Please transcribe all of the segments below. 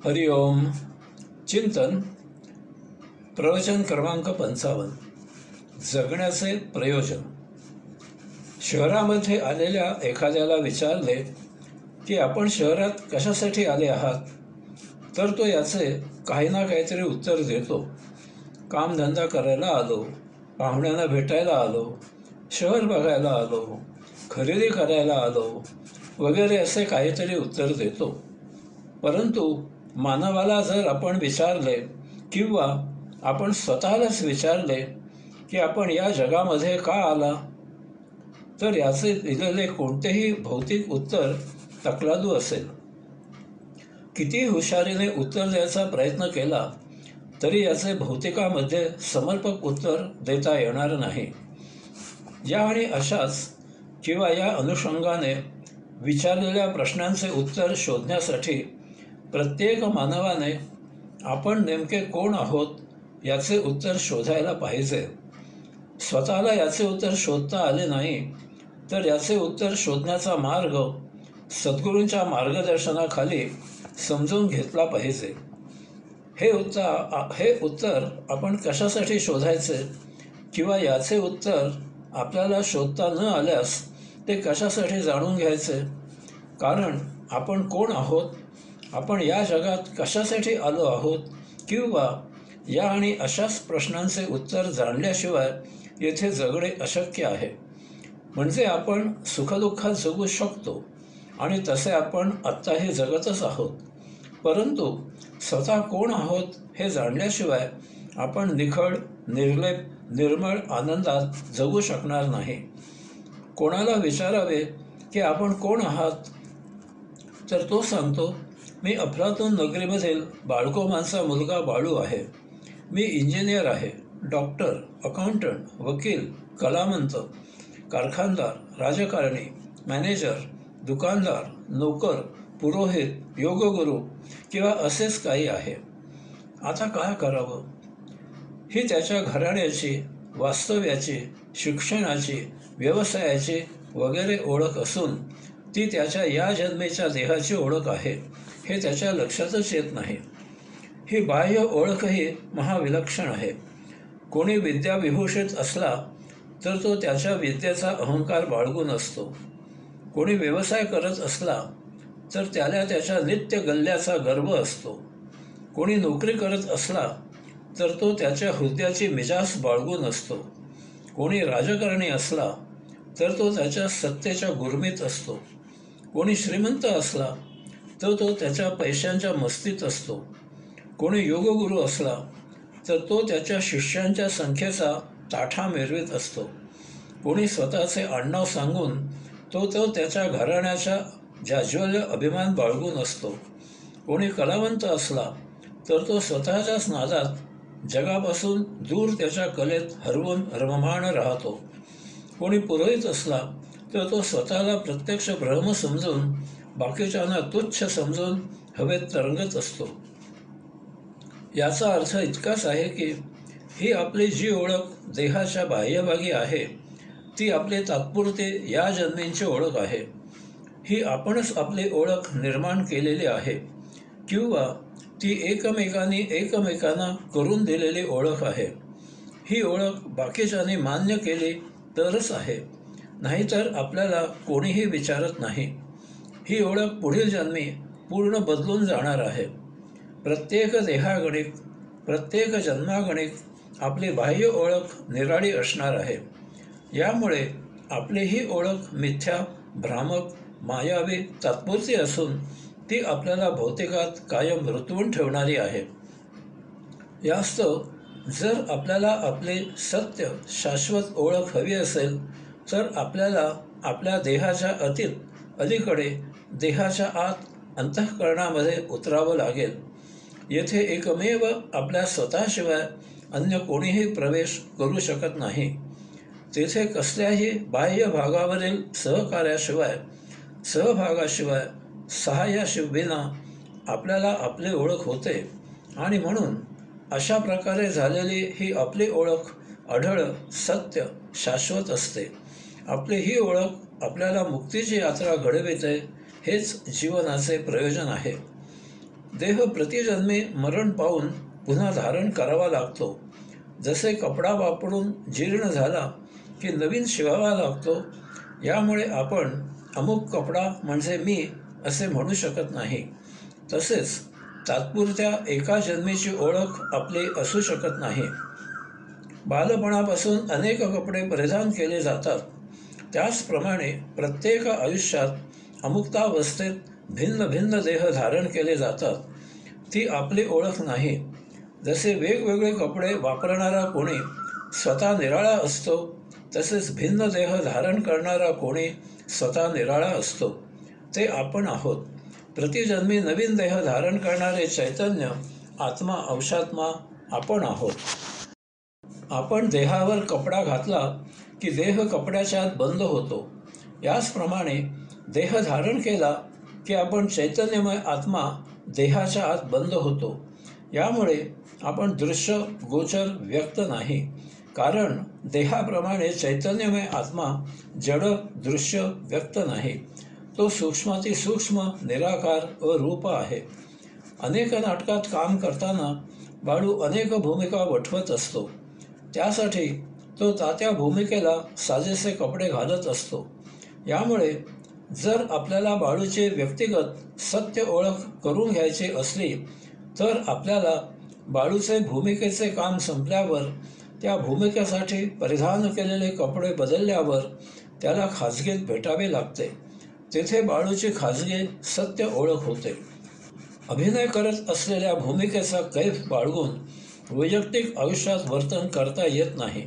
हरि ओम. चिंतन. प्रवचन क्रमांक 55. जगण्याचे प्रयोजन. शहरामध्ये आलेल्या एखाद्याला विचारले की आपण शहरात कशासाठी आले आहात, तर तो याचे काही ना काहीतरी उत्तर देतो. कामधंदा करायला आलो, पाहुण्यांना भेटायला आलो, शहर बघायला आलो, खरेदी करायला आलो वगैरे असे काहीतरी उत्तर देतो. परंतु मानवाला जर आपण विचारले किंवा आपण स्वतःलाच विचारले की आपण या जगामध्ये का आला, तर याचे दिलेले कोणतेही भौतिक उत्तर तकलादू असेल. किती हुशारीने उत्तर द्यायचा प्रयत्न केला तरी याचे भौतिकामध्ये समर्पक उत्तर देता येणार नाही. या आणि अशाच किंवा या अनुषंगाने विचारलेल्या प्रश्नांचे उत्तर शोधण्यासाठी प्रत्येक मानवाने आपण नेमके कोण आहोत याचे उत्तर शोधायला पाहिजे. स्वतःला याचे उत्तर शोधता आले नाही तर याचे उत्तर शोधण्याचा मार्ग सद्गुरूंच्या मार्गदर्शनाखाली समजून घेतला पाहिजे. हे उत्तर आपण कशासाठी शोधायचे किंवा याचे उत्तर आपल्याला शोधता न आल्यास ते कशासाठी जाणून घ्यायचे. कारण आपण कोण आहोत, आपण या जगात कशासाठी आलो आहोत किंवा या आणि अशाच प्रश्नांचे उत्तर जाणल्याशिवाय येथे जगणे अशक्य आहे. म्हणजे आपण सुखदुःखात जगू शकतो आणि तसे आपण आत्ताही जगतच आहोत, परंतु स्वतः कोण आहोत हे जाणल्याशिवाय आपण निखळ, निर्लेप, निर्मळ आनंदात जगू शकणार नाही. कोणाला विचारावे की आपण कोण आहात, तर तो सांगतो, मी अफलातून नगरीमधील बाळकोमांचा मुलगा बाळू आहे. मी इंजिनियर आहे, डॉक्टर, अकाउंटंट, वकील, कलावंत, कारखानदार, राजकारणी, मॅनेजर, दुकानदार, नोकर, पुरोहित, योगगुरू किंवा असेच काही आहे. आता काय करावं? ही त्याच्या घराण्याची, वास्तव्याची, शिक्षणाची, व्यवसायाची वगैरे ओळख असून ती त्याच्या या जन्मेच्या देहाची ओळख आहे हे त्याच्या लक्षातच येत नाही. ही बाह्य ओळखही महाविलक्षण आहे. कोणी विद्याविभूषित असला तर तो त्याच्या विद्येचा अहंकार बाळगून असतो. कोणी व्यवसाय करत असला तर त्याला त्याच्या नित्य गल्ल्याचा गर्व असतो. कोणी नोकरी करत असला तर तो त्याच्या हुद्द्याची मिजाज बाळगून असतो. कोणी राजकारणी असला तर तो त्याच्या सत्तेच्या गुरमीत असतो. कोणी श्रीमंत असला तर तो त्याच्या पैशांच्या मस्तीत असतो. कोणी योगगुरू असला तर तो त्याच्या शिष्यांच्या संख्येचा ताठा मिरवीत असतो. कोणी स्वतःचे आडनाव सांगून तो त्याच्या घराण्याचा जाज्वल्य अभिमान बाळगून असतो. कोणी कलावंत असला तर तो स्वतःच्याच नादात जगापासून दूर त्याच्या कलेत हरवून रममाण राहतो. कोणी पुरोहित असला तर तो स्वतःला प्रत्यक्ष ब्रह्म समजून बाकीच्यांना तुच्छ समजून हवेत तरंगत असतो. याचा अर्थ इतकाच आहे की ही आपली जी ओळख देहाच्या बाह्यभागी आहे ती आपली तात्पुरती या जन्मींची ओळख आहे. ही आपणच आपली ओळख निर्माण केलेली आहे किंवा ती एकमेकांना करून दिलेली ओळख आहे. ही ओळख बाकीच्यांनी मान्य केली तरच आहे, नाहीतर आपल्याला कोणीही विचारत नाही. ही ओळख पुढील जन्मी पूर्ण बदलून जाणार आहे. प्रत्येक देहागणिक, प्रत्येक जन्मागणिक आपली बाह्य ओळख निराळी असणार आहे. यामुळे आपली ही ओळख मिथ्या, भ्रामक, मायावी, तात्पुरती असून ती आपल्याला भौतिकात कायम रुतवून ठेवणारी आहे. यास्तव जर आपल्याला आपली सत्य, शाश्वत ओळख हवी असेल तर आपल्याला आपल्या देहाच्या अलीकडे, देहाच्या आत अंतःकरणामध्ये उतरावं लागेल. येथे एकमेव आपल्या स्वतःशिवाय अन्य कोणीही प्रवेश करू शकत नाही. तेथे कसल्याही बाह्य भागावरील सहभागाशिवाय, सहाय्याविना आपल्याला आपली ओळख होते आणि म्हणून अशा प्रकारे झालेली ही आपली ओळख अढळ, सत्य, शाश्वत असते. आपली ही ओळख आपल्याला मुक्तीची यात्रा घडविते. हेच जीवनाचे प्रयोजन आहे. देह प्रतिजन्मी मरण पावून पुन्हा धारण करावा लागतो. जसे कपडा वापरून जीर्ण झाला की नवीन शिवावा लागतो, यामुळे आपण अमुक कपडा म्हणजे मी असे म्हणू शकत नाही. तसेच तात्पुरत्या एका जन्मीची ओळख आपली असू शकत नाही. बालपणापासून अनेक कपडे परिधान केले जातात. त्याचप्रमाणे प्रत्येक आयुष्यात अमुक्तावस्थेत भिन्न भिन्न देह धारण केले जातात. ती आपली ओळख नाही. जसे वेगवेगळे कपडे वापरणारा कोणी स्वतः निराळा असतो, तसेच भिन्न देह धारण करणारा कोणी स्वतः निराळा असतो. ते आपण आहोत. प्रतिजन्मी नवीन देह धारण करणारे चैतन्य, आत्मा, अंशात्मा आपण आहोत. आपण देहावर कपडा घातला की देह कपड्याच्या आत बंद होतो. याचप्रमाणे देह धारण केला की आपण चैतन्यमय आत्मा देहाच्या आत बंद होतो. यामुळे आपण दृश्य, गोचर, व्यक्त नाही. कारण देहाप्रमाणे चैतन्यमय आत्मा जड, दृश्य, व्यक्त नाही. तो सूक्ष्मातिसूक्ष्म, निराकार व रूप आहे. अनेक नाटकात काम करताना बाळू अनेक भूमिका वठवत असतो. त्यासाठी तो त्या भूमिकेला साजेसे कपडे घालत असतो. यामुळे जर आपल्याला बाळूचे व्यक्तिगत सत्य ओळख करून घ्यायची असली तर आपल्याला बाळूचे भूमिकेचे काम संपल्यावर, त्या भूमिकेसाठी परिधान केलेले कपडे बदलल्यावर त्याला खाजगीत भेटावे लागते. तेथे बाळूची खाजगी सत्य ओळख होते. अभिनय करत असलेल्या भूमिकेचा कैफ बाळगून वैयक्तिक आयुष्यात वर्तन करता येत नाही.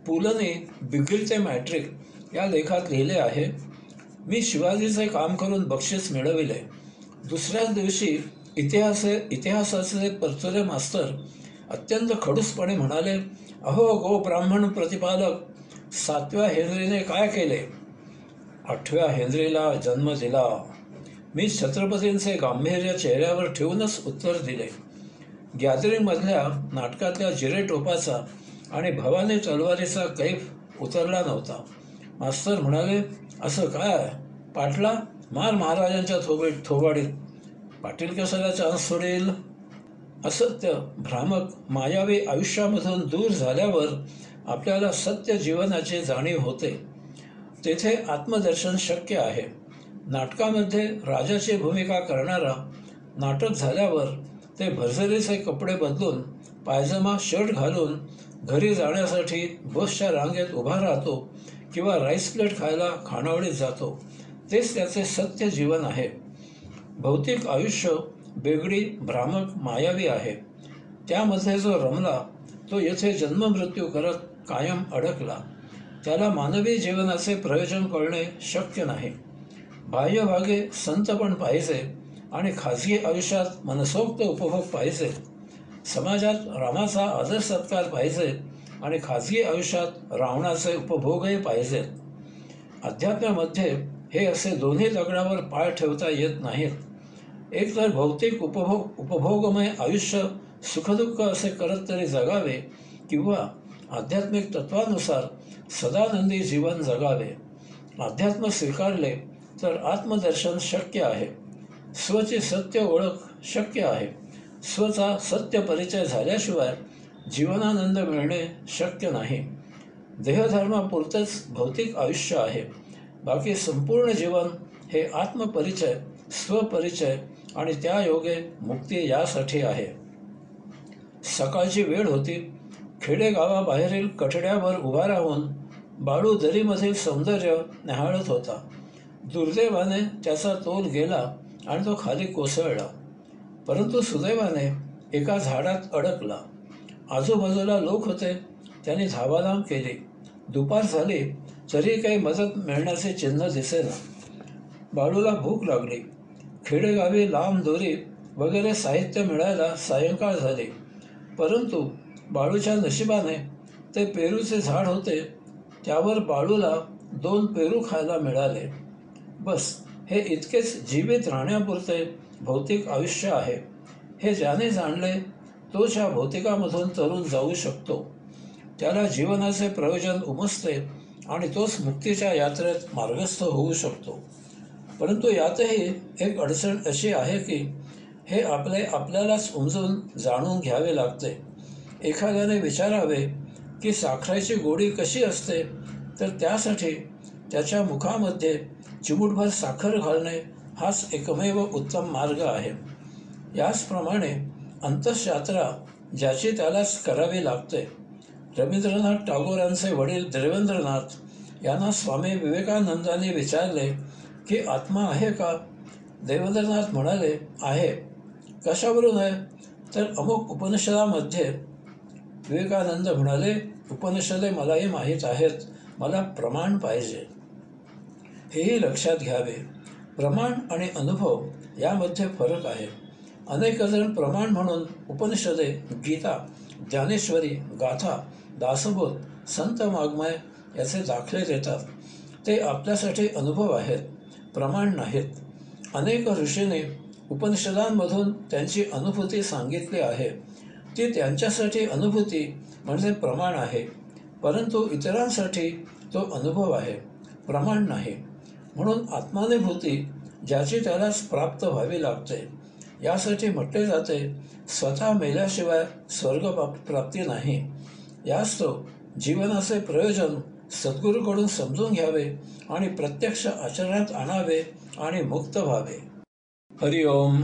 पुलंनी बिगील मॅट्रिक या लेखात लिहिले आहे, मी शिवाजीचे काम करून बक्षीस मिळविले. दुसऱ्याच दिवशी इतिहासाचे परचुरे मास्तर अत्यंत खडूसपणे म्हणाले, अहो गो ब्राह्मण प्रतिपालक, 7व्या हेनरीने काय केले? 8व्या हेनरीला जन्म दिला. मी छत्रपतींचे गांभीर्य चेहऱ्यावर ठेवूनच उत्तर दिले. गॅदरिंगमधल्या नाटकातल्या जिरे टोपाचा आणि भवानी तलवारीचा कैफ उतरला नव्हता. मास्तर म्हणाले, असं काय पाटला, मार महाराजांच्या थोबाडीत. पाटील कशाला चान्स सोडेल? असत्य, भ्रामक, मायावी आयुष्यामधून दूर झाल्यावर आपल्याला सत्य जीवनाची जाणीव होते. तेथे आत्मदर्शन शक्य आहे. नाटकामध्ये राजाची भूमिका करणारा नाटक झाल्यावर ते भरजरीचे कपडे बदलून पायजमा, शर्ट घालून घरी जाण्यासाठी बसच्या रांगेत उभा राहतो किंवा राईस प्लेट खायला खानावळीत जातो. तेच त्याचे सत्य जीवन आहे. भौतिक आयुष्य बेगडी, भ्रामक, मायावी आहे. त्यामध्ये जो रमला तो येथे जन्ममृत्यू करत कायम अडकला. त्याला मानवी जीवनाचे प्रयोजन कळणे शक्य नाही. बाह्यभागे संतपण पाहिजे आणि खाजगी आयुष्यात मनसोक्त उपभोग पाहिजे. समाजात रामाचा आदर सत्कार पाहिजे आणि खाजगी आयुष्यात रावणाचे उपभोगही पाहिजेत. अध्यात्मामध्ये हे असे दोन्ही दगडावर पाय ठेवता येत नाहीत. एक तर भौतिक उपभोगमय आयुष्य सुखदुःख असे करत तरी जगावे, किंवा आध्यात्मिक तत्वानुसार सदानंदी जीवन जगावे. अध्यात्म स्वीकारले तर आत्मदर्शन शक्य आहे. स्वची सत्य ओळख शक्य आहे. स्वचा सत्य परिचय झाल्याशिवाय जीवनानंद मिळणे शक्य नाही. देहधर्मापुरतेच भौतिक आयुष्य आहे. बाकी संपूर्ण जीवन हे आत्मपरिचय, स्वपरिचय आणि त्या योगे मुक्ती यासाठी आहे. सकाळची वेळ होती. खेडेगावाबाहेरील कठड्यावर उभा राहून बाळू दरीमधील सौंदर्य न्याहाळत होता. दुर्दैवाने त्याचा तोल गेला आणि तो खाली कोसळला. परंतु सुदैवाने एका झाडात अडकला. आजूबाजूला लोक होते. त्यांनी धावाधाम केली. दुपार झाली तरी काही मदत मिळण्याचे चिन्ह दिसेना. बाळूला भूक लागली. खेडेगावी लांब दोरी वगैरे साहित्य मिळायला सायंकाळ झाली. परंतु बाळूच्या नशिबाने ते पेरूचे झाड होते. त्यावर बाळूला 2 पेरू खायला मिळाले. बस, हे इतकेच जीवित राहण्यापुरते भौतिक आयुष्य आहे. हे ज्याने जाणले तोच या भौतिकामधून तरून जाऊ शकतो. त्याला जीवनाचे प्रयोजन उमजते आणि तोच मुक्तीच्या यात्रेत मार्गस्थ होऊ शकतो. परंतु यातही एक अडचण अशी आहे की हे आपल्यालाच उमजून जाणून घ्यावे लागते. एखाद्याने विचारावे की साखरेची गोडी कशी असते, तर त्यासाठी त्याच्या मुखामध्ये चिमूटभर साखर घालणे हाच एकमेव उत्तम मार्ग आहे. याचप्रमाणे अंतःयात्रा ज्याची त्यालाच करावी लागते. रवींद्रनाथ टागोरांचे वडील देवेंद्रनाथ यांना स्वामी विवेकानंदांनी विचारले की आत्मा आहे का? देवेंद्रनाथ म्हणाले, आहे. कशावरून आहे? तर अमुक उपनिषदामध्ये. विवेकानंद म्हणाले, उपनिषदे मलाही माहीत आहेत, मला प्रमाण पाहिजे. हेही लक्षात घ्यावे. प्रमाण आणि अनुभव यामध्ये फरक आहे. अनेक जण प्रमाण म्हणून उपनिषदे, गीता, ज्ञानेश्वरी, गाथा, दासबोध, संत वाङ्मय याचे दाखले देतात. ते आपल्यासाठी अनुभव आहेत, प्रमाण नाहीत. अनेक ऋषींनी उपनिषदांमधून त्यांची अनुभूती सांगितली आहे. ती त्यांच्यासाठी अनुभूती म्हणजे प्रमाण आहे, परंतु इतरांसाठी तो अनुभव आहे, प्रमाण नाही. म्हणून आत्मानुभूती ज्याची त्यालाच प्राप्त व्हावी लागते. यासाठी म्हटले जाते, स्वतः मेल्याशिवाय स्वर्ग प्राप्ती नाही. यास तो जीवनाचे प्रयोजन सद्गुरूकडून समजून घ्यावे आणि प्रत्यक्ष आचरणात आणावे आणि मुक्त व्हावे. हरिओम.